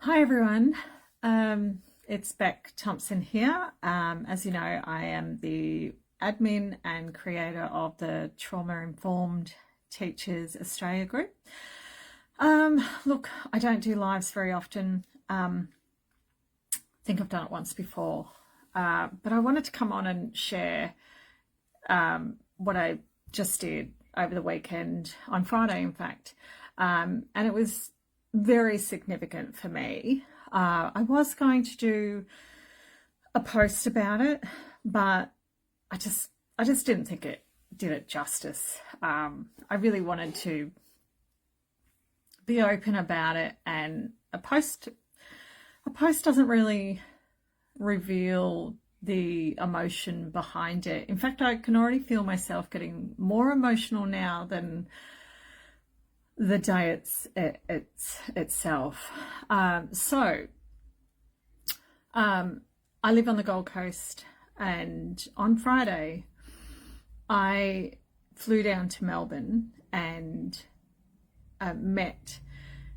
Hi everyone, it's Beck Thompson here. As you know, I am the admin and creator of the Trauma Informed Teachers Australia group. Look, I don't do lives very often. I think I've done it once before, but I wanted to come on and share what I just did over the weekend, on Friday in fact, and it was very significant for me. I was going to do a post about it, but I just didn't think it did it justice. I really wanted to be open about it, and a post doesn't really reveal the emotion behind it. In fact, I can already feel myself getting more emotional now than the day itself. I live on the Gold Coast, and on Friday I flew down to Melbourne and met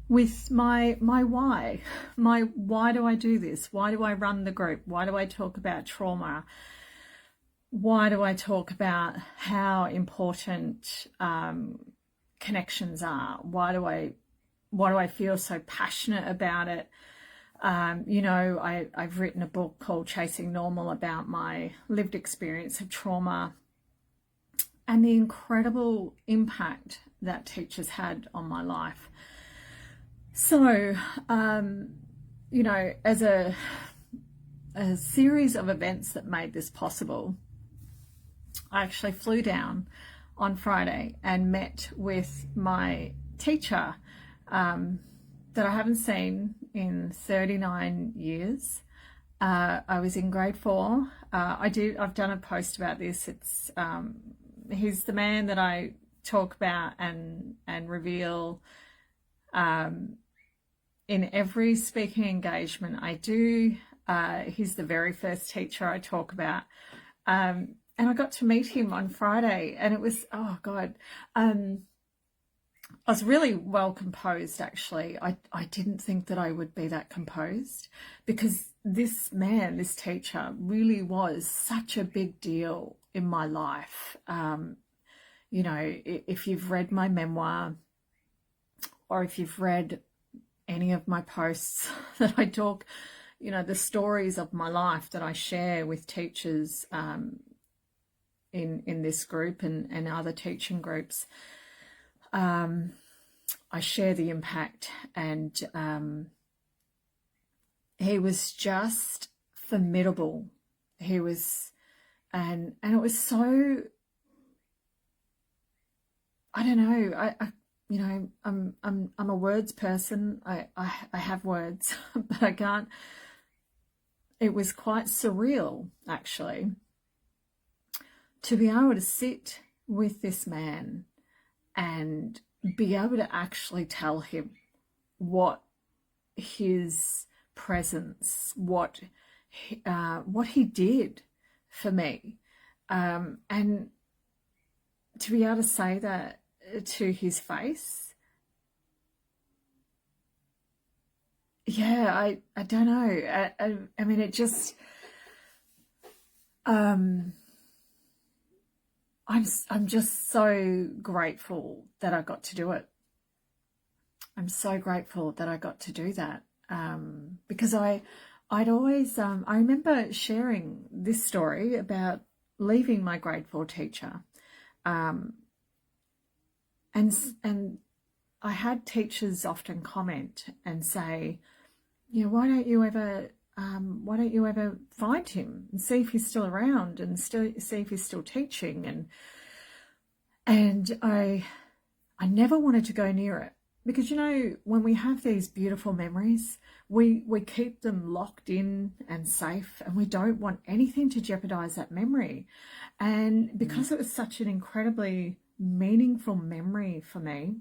with my why. Why do I do this? Why do I run the group? Why do I talk about trauma? Why do I talk about how important connections are? Why do I feel so passionate about it? I've written a book called Chasing Normal about my lived experience of trauma and the incredible impact that teachers had on my life. So, as a series of events that made this possible, I actually flew down on Friday and met with my teacher that I haven't seen in 39 years. I was in grade 4. I've done a post about this. It's he's the man that I talk about and reveal in every speaking engagement I do. He's the very first teacher I talk about. And I got to meet him on Friday, and it was, oh God, I was really well composed, actually. I didn't think that I would be that composed, because this man, this teacher, really was such a big deal in my life. If you've read my memoir, or if you've read any of my posts that I talk, the stories of my life that I share with teachers in this group and other teaching groups, I share the impact, and he was just formidable. He was, and it was so, I don't know, I'm a words person. I have words, but I can't. It was quite surreal, actually, to be able to sit with this man and be able to actually tell him what his presence, what he did for me, and to be able to say that to his face. Yeah, I don't know. I mean, it just, I'm just so grateful that I got to do it. I'm so grateful that I got to do that, because I'd always, I remember sharing this story about leaving my grade 4 teacher, and I had teachers often comment and say, why don't you ever find him and see if he's still around and see if he's still teaching? And I never wanted to go near it, because when we have these beautiful memories, we keep them locked in and safe, and we don't want anything to jeopardize that memory. And because it was such an incredibly meaningful memory for me,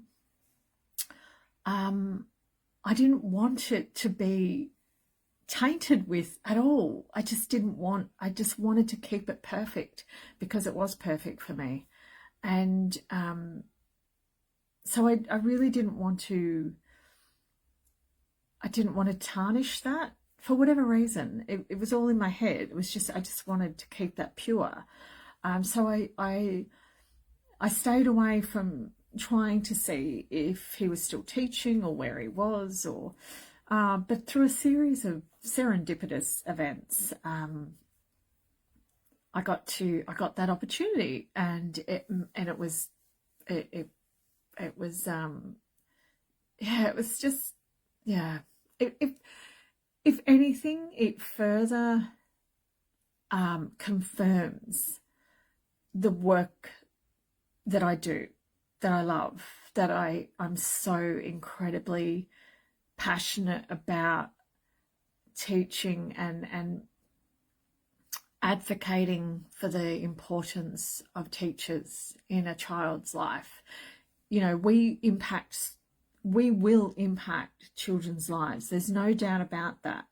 I didn't want it to be tainted with at all. I just wanted to keep it perfect, because it was perfect for me. And so I really didn't want to I didn't want to tarnish that for whatever reason. It was all in my head. It was just, I just wanted to keep that pure. So I stayed away from trying to see if he was still teaching or where he was, or but through a series of serendipitous events, I got that opportunity, and it was it was yeah, it was just, yeah. If anything, it further confirms the work that I do, that I love, that I'm so incredibly passionate about teaching and advocating for the importance of teachers in a child's life. You know, we will impact children's lives. There's no doubt about that.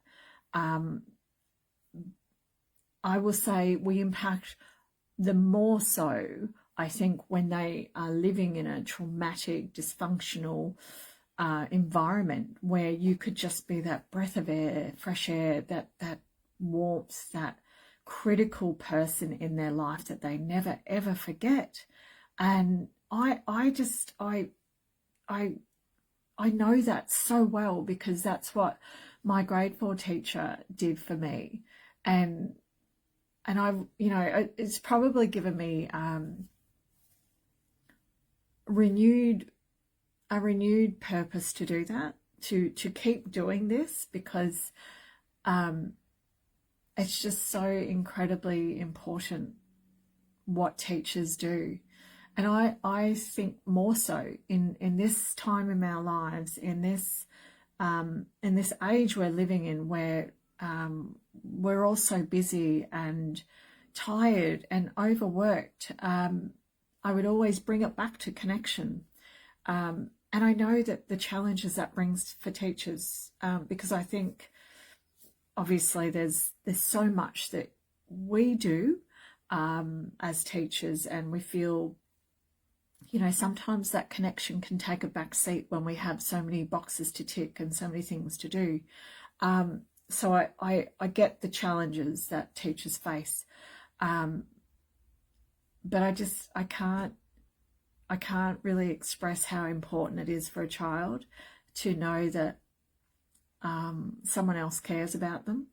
I will say we impact the more so, I think, when they are living in a traumatic, dysfunctional environment where you could just be that breath of air, fresh air, that warmth, that critical person in their life that they never ever forget. And I know that so well, because that's what my grade 4 teacher did for me. And I, you know, it's probably given me a renewed purpose to do that, to keep doing this, because it's just so incredibly important what teachers do. And I think more so in this time in our lives, in this age we're living in, where we're all so busy and tired and overworked. I would always bring it back to connection. And I know that the challenges that brings for teachers, because I think obviously there's so much that we do as teachers, and we feel, you know, sometimes that connection can take a back seat when we have so many boxes to tick and so many things to do. So I get the challenges that teachers face, but I can't really express how important it is for a child to know that someone else cares about them,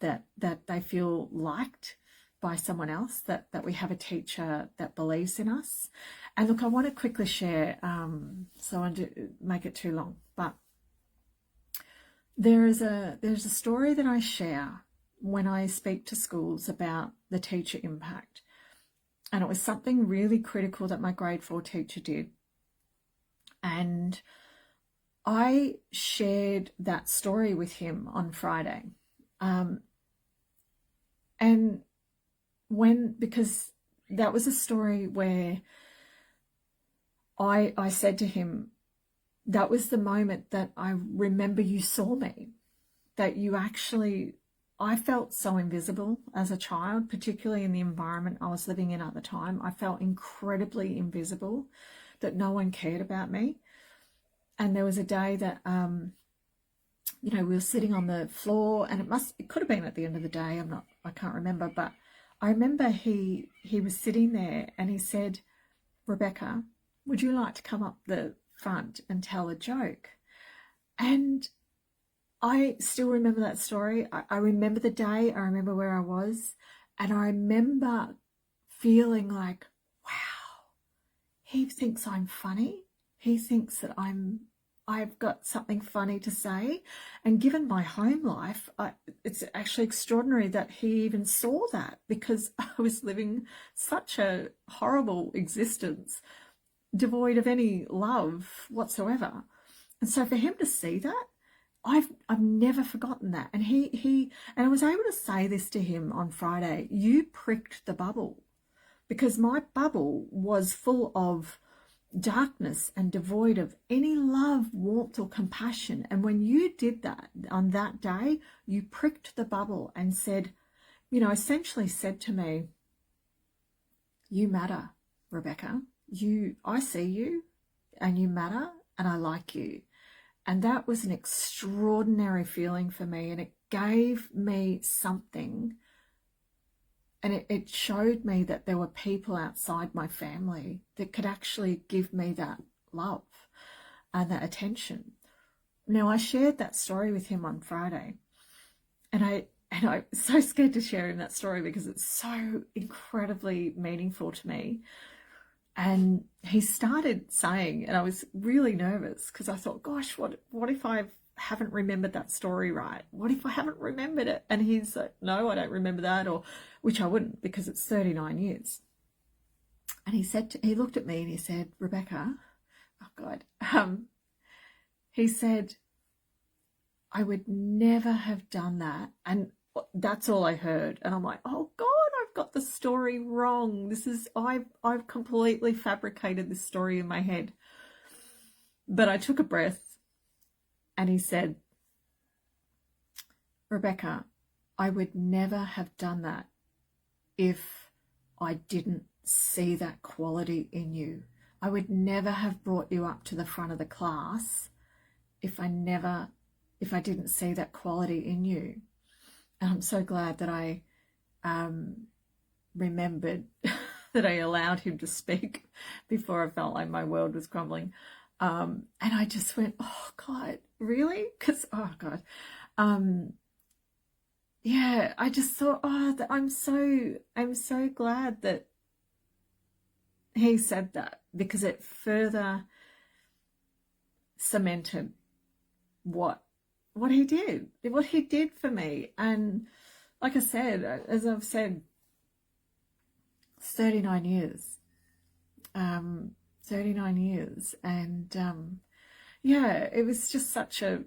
that they feel liked by someone else, that we have a teacher that believes in us. And look, I want to quickly share, so I want to make it too long, but there's a story that I share when I speak to schools about the teacher impact. And it was something really critical that my grade 4 teacher did. And I shared that story with him on Friday. And because that was a story where I said to him, that was the moment that I remember you saw me, that you actually, I felt so invisible as a child, particularly in the environment I was living in at the time. I felt incredibly invisible, that no one cared about me. And there was a day that, you know, we were sitting on the floor, and it could have been at the end of the day. I can't remember, but I remember he was sitting there, and he said, "Rebecca, would you like to come up the front and tell a joke?" And I still remember that story. I remember the day, I remember where I was, and I remember feeling like, wow, he thinks I'm funny. He thinks that I've got something funny to say. And given my home life, it's actually extraordinary that he even saw that, because I was living such a horrible existence, devoid of any love whatsoever. And so for him to see that, I've never forgotten that. And and I was able to say this to him on Friday: you pricked the bubble, because my bubble was full of darkness and devoid of any love, warmth, or compassion. And when you did that on that day, you pricked the bubble and said, you know, essentially said to me, "You matter, Rebecca. I see you, and you matter, and I like you." And that was an extraordinary feeling for me, and it gave me something, and it showed me that there were people outside my family that could actually give me that love and that attention. Now, I shared that story with him on Friday, and I'm so scared to share him that story because it's so incredibly meaningful to me. And he started saying, and I was really nervous because I thought, gosh, what if I haven't remembered that story right? What if I haven't remembered it? And he's like, no, I don't remember that, or which I wouldn't, because it's 39 years. And he looked at me and he said, Rebecca, oh God, he said, I would never have done that. And that's all I heard. And I'm like, oh God, I've got the story wrong. I've completely fabricated this story in my head. But I took a breath, and he said, Rebecca, I would never have done that if I didn't see that quality in you. I would never have brought you up to the front of the class if I didn't see that quality in you. And I'm so glad that I remembered that I allowed him to speak before I felt like my world was crumbling. And I just went, oh God, really? Because, oh God. Yeah, I just thought, oh, I'm so glad that he said that, because it further cemented what he did for me. And like I said, as I've said, 39 years. 39 years. And yeah, it was just such a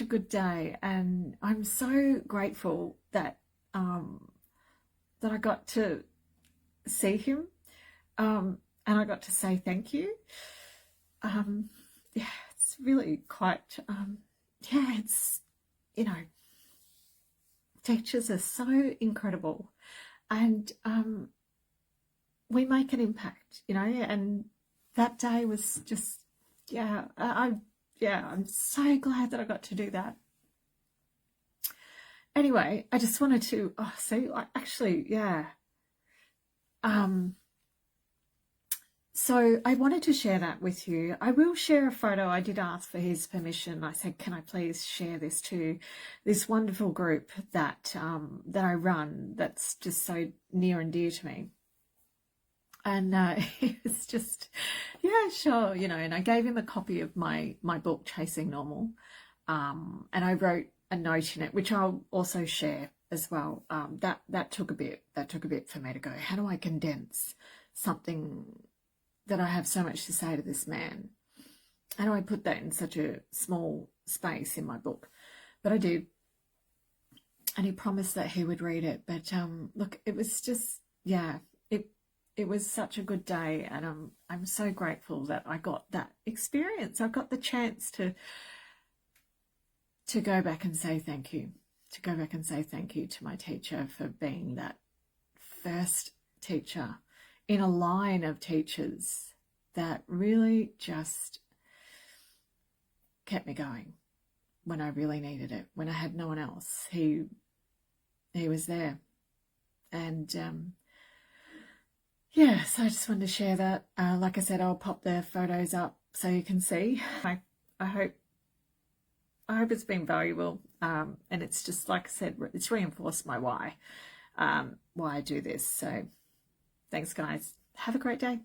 good day. And I'm so grateful that that I got to see him, and I got to say thank you. Yeah, it's really quite yeah, it's, teachers are so incredible, and we make an impact, and that day was just, yeah, I'm so glad that I got to do that. Anyway, I just wanted to, so I wanted to share that with you. I will share a photo. I did ask for his permission. I said, can I please share this to this wonderful group that I run, that's just so near and dear to me. And he was just, yeah, sure, and I gave him a copy of my book, Chasing Normal. And I wrote a note in it, which I'll also share as well. That took a bit for me to go, how do I condense something that I have so much to say to this man? How do I put that in such a small space in my book? But I did. And he promised that he would read it. But look, it was just, yeah, it was such a good day, and I'm so grateful that I got that experience. I got the chance to go back and say thank you, to my teacher for being that first teacher in a line of teachers that really just kept me going when I really needed it, when I had no one else. He was there. And yeah, so I just wanted to share that. Like I said, I'll pop the photos up so you can see. I hope it's been valuable. And it's just, like I said, it's reinforced my why I do this. So thanks, guys. Have a great day.